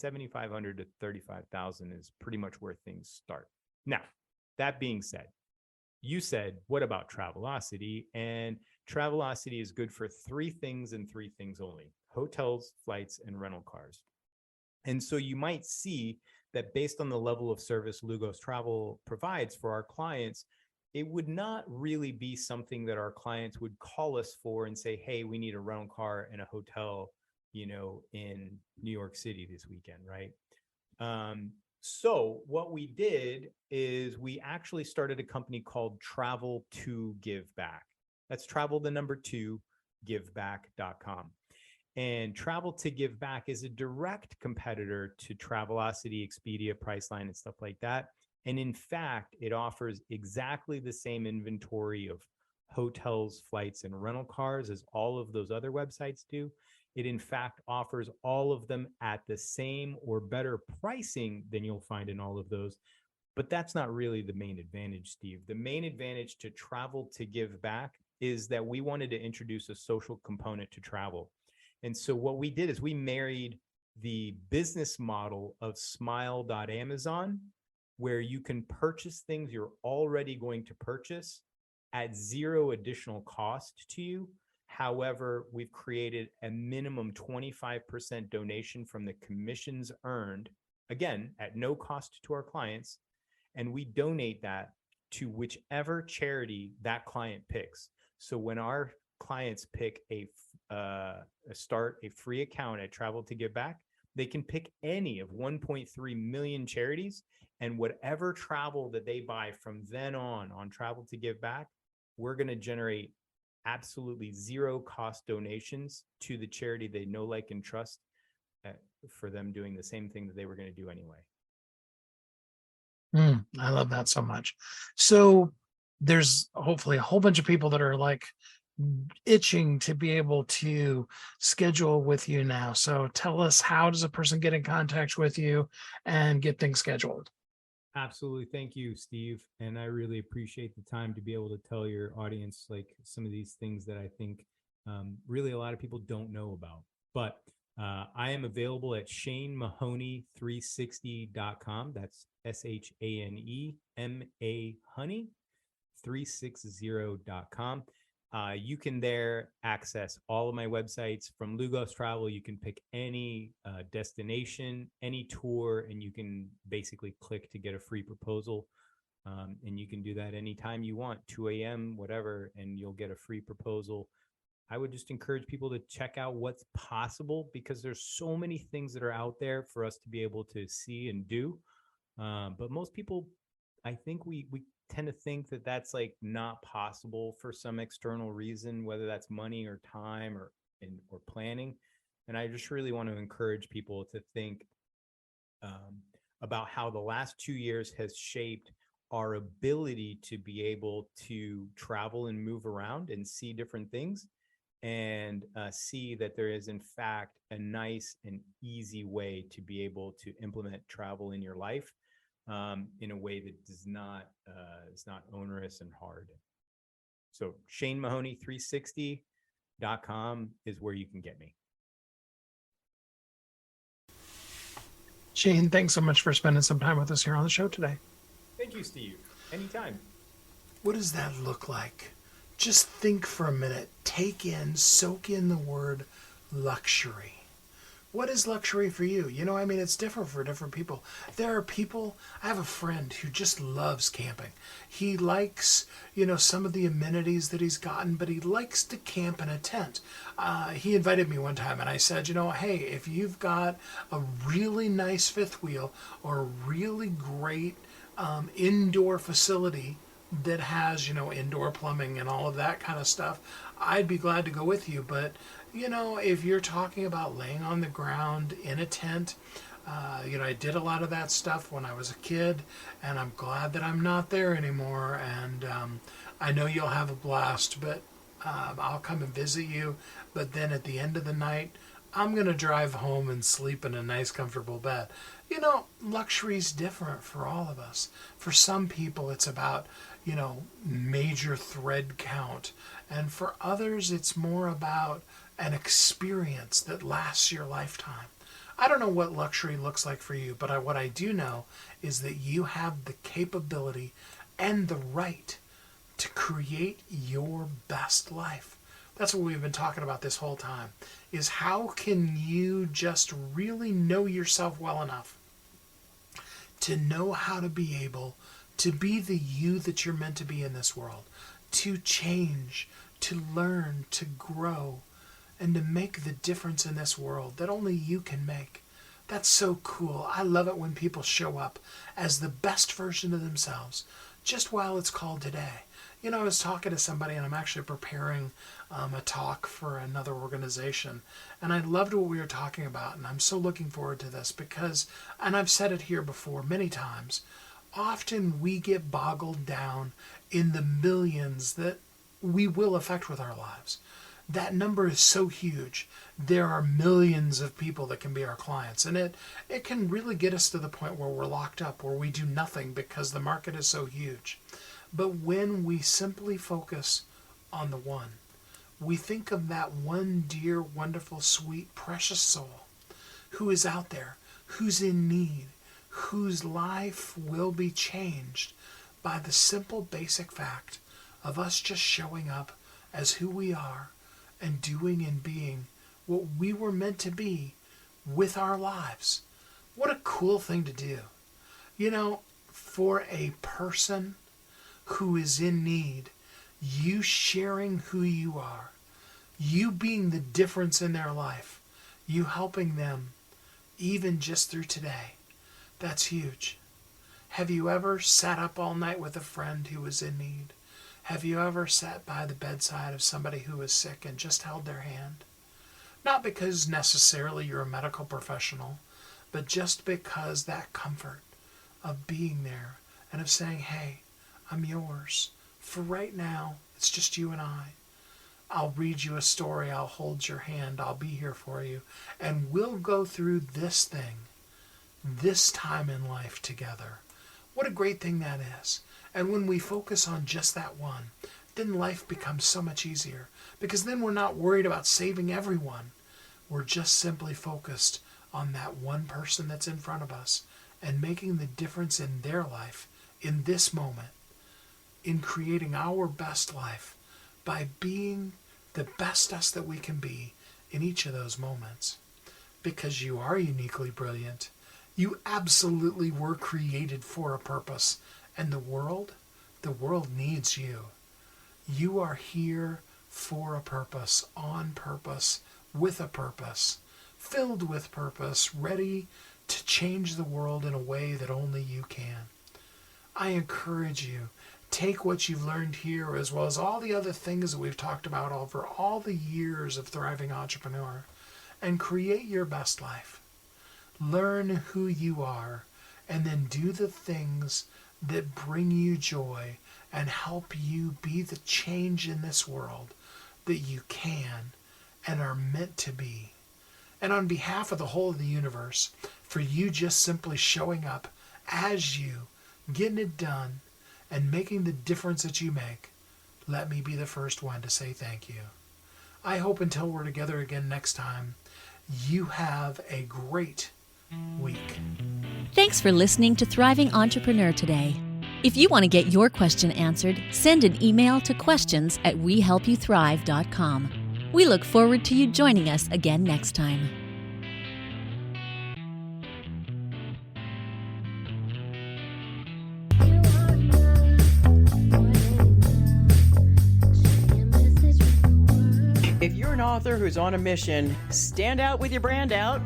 S5: $7,500 to $35,000 is pretty much where things start. Now, that being said, you said, what about Travelocity? And Travelocity is good for three things and three things only: hotels, flights, and rental cars. And so you might see that based on the level of service Lugos Travel provides for our clients, it would not really be something that our clients would call us for and say, hey, we need a rental car and a hotel, in New York City this weekend, right? So what we did is we actually started a company called Travel to Give Back. That's travel, the number 2, giveback.com. And Travel to Give Back is a direct competitor to Travelocity, Expedia, Priceline, and stuff like that. And in fact, it offers exactly the same inventory of hotels, flights, and rental cars as all of those other websites do. It in fact offers all of them at the same or better pricing than you'll find in all of those. But that's not really the main advantage, Steve. The main advantage to Travel to Give Back is that we wanted to introduce a social component to travel. And so what we did is we married the business model of smile.amazon, where you can purchase things you're already going to purchase at zero additional cost to you. However, we've created a minimum 25% donation from the commissions earned, again, at no cost to our clients. And we donate that to whichever charity that client picks. So when our clients pick start a free account at Travel to Give Back, they can pick any of 1.3 million charities, and whatever travel that they buy from then on Travel to Give Back, we're going to generate absolutely zero cost donations to the charity they know, like, and trust for them doing the same thing that they were going to do anyway.
S2: I love that so much. So there's hopefully a whole bunch of people that are like itching to be able to schedule with you now. So tell us, how does a person get in contact with you and get things scheduled?
S5: Absolutely. Thank you, Steve. And I really appreciate the time to be able to tell your audience like some of these things that I think really a lot of people don't know about. But I am available at ShaneMahoney360.com. That's ShaneMa Honey 360.com. You can there access all of my websites. From Lugos Travel, you can pick any destination, any tour, and you can basically click to get a free proposal. And you can do that anytime you want, 2 a.m., whatever, and you'll get a free proposal. I would just encourage people to check out what's possible, because there's so many things that are out there for us to be able to see and do. But most people, I think we tend to think that that's like not possible for some external reason, whether that's money or time or planning. And I just really want to encourage people to think about how the last 2 years has shaped our ability to be able to travel and move around and see different things, and see that there is in fact a nice and easy way to be able to implement travel in your life in a way that is not onerous and hard. So ShaneMahoney360.com is where you can get me.
S2: Shane, thanks so much for spending some time with us here on the show today.
S5: Thank you, Steve. Anytime.
S2: What does that look like? Just think for a minute. Soak in the word luxury. What is luxury for you? It's different for different people. There are people, I have a friend who just loves camping. He likes, some of the amenities that he's gotten, but he likes to camp in a tent. He invited me one time and I said, hey, if you've got a really nice fifth wheel or a really great indoor facility that has, indoor plumbing and all of that kind of stuff, I'd be glad to go with you. But if you're talking about laying on the ground in a tent, I did a lot of that stuff when I was a kid, and I'm glad that I'm not there anymore. And I know you'll have a blast, but I'll come and visit you. But then at the end of the night, I'm going to drive home and sleep in a nice, comfortable bed. Luxury's different for all of us. For some people, it's about, major thread count. And for others, it's more about an experience that lasts your lifetime. I don't know what luxury looks like for you, but what I do know is that you have the capability and the right to create your best life. That's what we've been talking about this whole time, is how can you just really know yourself well enough to know how to be able to be the you that you're meant to be in this world, to change, to learn, to grow, and to make the difference in this world that only you can make. That's so cool. I love it when people show up as the best version of themselves, just while it's called today. You know, I was talking to somebody, and I'm actually preparing a talk for another organization, and I loved what we were talking about, and I'm so looking forward to this because, and I've said it here before many times, often we get boggled down in the millions that we will affect with our lives. That number is so huge. There are millions of people that can be our clients, and it can really get us to the point where we're locked up, where we do nothing because the market is so huge. But when we simply focus on the one, we think of that one dear, wonderful, sweet, precious soul who is out there, who's in need, whose life will be changed by the simple, basic fact of us just showing up as who we are and doing and being what we were meant to be with our lives. What a cool thing to do. You know, for a person who is in need, you sharing who you are, you being the difference in their life, you helping them even just through today, that's huge. Have you ever sat up all night with a friend who was in need? Have you ever sat by the bedside of somebody who was sick and just held their hand? Not because necessarily you're a medical professional, but just because that comfort of being there and of saying, hey, I'm yours. For right now, it's just you and I. I'll read you a story. I'll hold your hand. I'll be here for you. And we'll go through this thing, this time in life together. What a great thing that is. And when we focus on just that one, then life becomes so much easier. Because then we're not worried about saving everyone. We're just simply focused on that one person that's in front of us and making the difference in their life in this moment, in creating our best life by being the best us that we can be in each of those moments. Because you are uniquely brilliant. You absolutely were created for a purpose. And the world needs you. You are here for a purpose, on purpose, with a purpose, filled with purpose, ready to change the world in a way that only you can. I encourage you, take what you've learned here as well as all the other things that we've talked about over all the years of Thriving Entrepreneur and create your best life. Learn who you are and then do the things that bring you joy and help you be the change in this world that you can and are meant to be. And on behalf of the whole of the universe, for you just simply showing up as you, getting it done, and making the difference that you make, let me be the first one to say thank you. I hope until we're together again next time, you have a great week.
S1: Thanks for listening to Thriving Entrepreneur today. If you want to get your question answered, send an email to questions@wehelpyouthrive.com. We look forward to you joining us again next time.
S4: If you're an author who's on a mission, stand out with your brand out.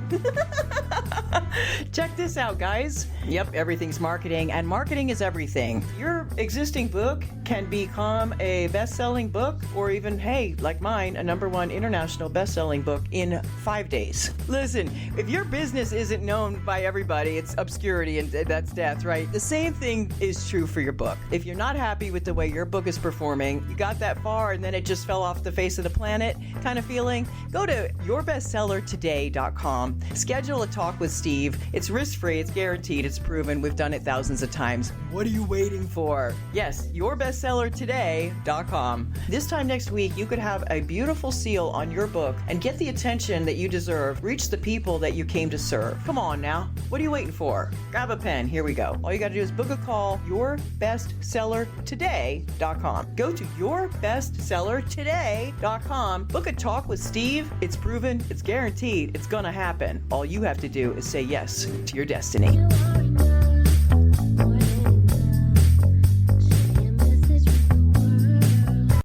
S4: Check this out, guys. Yep, everything's marketing, and marketing is everything. Your existing book can become a best-selling book, or even, hey, like mine, a #1 international best-selling book in 5 days. Listen, if your business isn't known by everybody, it's obscurity, and that's death, right? The same thing is true for your book. If you're not happy with the way your book is performing, you got that far and then it just fell off the face of the planet kind of feeling, go to yourbestsellertoday.com. Schedule a talk with Steve. It's risk-free, it's guaranteed, it's It's proven. We've done it thousands of times. What are you waiting for? Yes, yourbestsellertoday.com. This time next week, you could have a beautiful seal on your book and get the attention that you deserve. Reach the people that you came to serve. Come on now. What are you waiting for? Grab a pen. Here we go. All you got to do is book a call. Yourbestsellertoday.com. Go to yourbestsellertoday.com. Book a talk with Steve. It's proven. It's guaranteed. It's going to happen. All you have to do is say yes to your destiny.